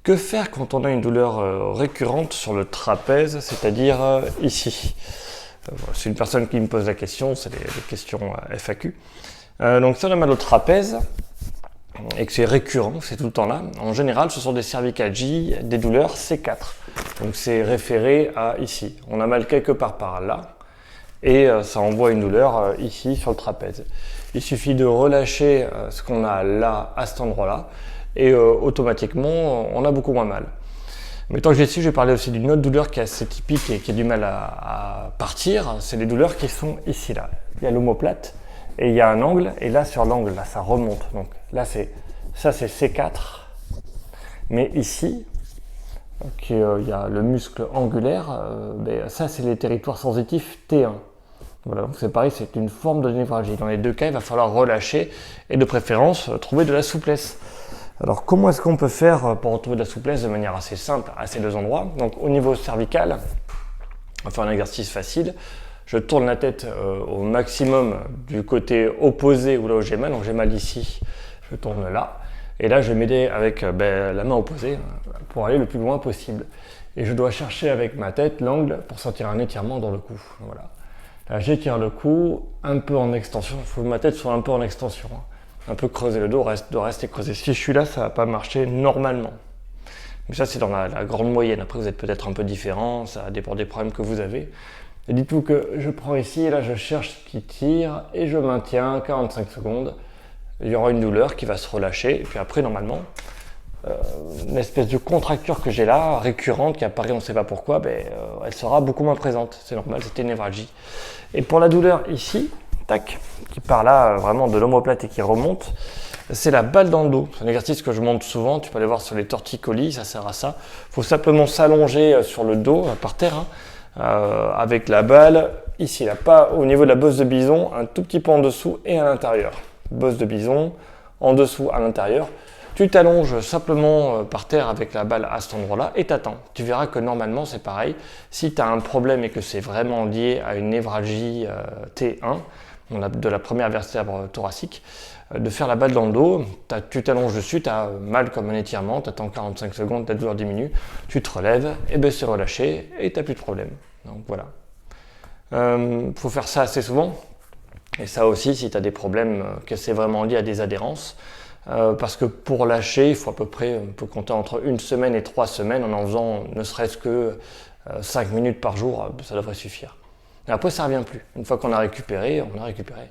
Que faire quand on a une douleur récurrente sur le trapèze, c'est-à-dire ici? C'est une personne qui me pose la question, c'est des questions FAQ. Donc si on a mal au trapèze et que c'est récurrent, c'est tout le temps là, en général ce sont des cervicalgies, des douleurs C4. Donc c'est référé à ici. On a mal quelque part par là et ça envoie une douleur ici sur le trapèze. Il suffit de relâcher ce qu'on a là à cet endroit-là et automatiquement on a beaucoup moins mal. Mais tant que j'ai dessus, je vais parler aussi d'une autre douleur qui est assez typique et qui a du mal à partir. C'est les douleurs qui sont ici là. Il y a l'omoplate et il y a un angle et là sur l'angle là ça remonte. Donc là c'est C4, mais ici il y a le muscle angulaire. Ça c'est les territoires sensitifs T1. Voilà, donc c'est pareil, c'est une forme de névralgie. Dans les deux cas, il va falloir relâcher et de préférence trouver de la souplesse. Alors comment est-ce qu'on peut faire pour retrouver de la souplesse de manière assez simple à ces deux endroits? Donc au niveau cervical, on va faire un exercice facile. Je tourne la tête au maximum du côté opposé ou là où j'ai mal. Donc j'ai mal ici, je tourne là. Et là je vais m'aider avec la main opposée pour aller le plus loin possible. Et je dois chercher avec ma tête l'angle pour sentir un étirement dans le cou. Voilà. Là j'étire le cou un peu en extension. Il faut que ma tête soit un peu en extension. Un peu creuser le dos, doit rester creusé. Si je suis là, ça va pas marcher normalement. Mais ça, c'est dans la grande moyenne. Après, vous êtes peut-être un peu différent, ça dépend des problèmes que vous avez. Et dites-vous que je prends ici, et là, je cherche ce qui tire, et je maintiens 45 secondes. Il y aura une douleur qui va se relâcher, et puis après, normalement, une espèce de contracture que j'ai là, récurrente, qui apparaît, on ne sait pas pourquoi, elle sera beaucoup moins présente. C'est normal, c'était une névralgie. Et pour la douleur ici, tac, qui part là vraiment de l'omoplate et qui remonte, c'est la balle dans le dos. C'est un exercice que je montre souvent, tu peux aller voir sur les torticolis, ça sert à ça. Il faut simplement s'allonger sur le dos, par terre, avec la balle ici, là, pas au niveau de la bosse de bison, un tout petit peu en dessous et à l'intérieur. Bosse de bison, en dessous, à l'intérieur. Tu t'allonges simplement par terre avec la balle à cet endroit-là et t'attends. Tu verras que normalement c'est pareil. Si tu as un problème et que c'est vraiment lié à une névralgie T1, de la première vertèbre thoracique, de faire la balle dans le dos, tu t'allonges dessus, tu as mal comme un étirement, tu attends 45 secondes, ta douleur diminue, tu te relèves, et c'est relâché, et tu n'as plus de problème. Donc voilà. Faut faire ça assez souvent, et ça aussi si tu as des problèmes, que c'est vraiment lié à des adhérences, parce que pour lâcher, il faut à peu près, on peut compter entre 1 semaine et 3 semaines en faisant ne serait-ce que 5 minutes par jour, ça devrait suffire. Et après, ça ne revient plus. Une fois qu'on a récupéré, on a récupéré.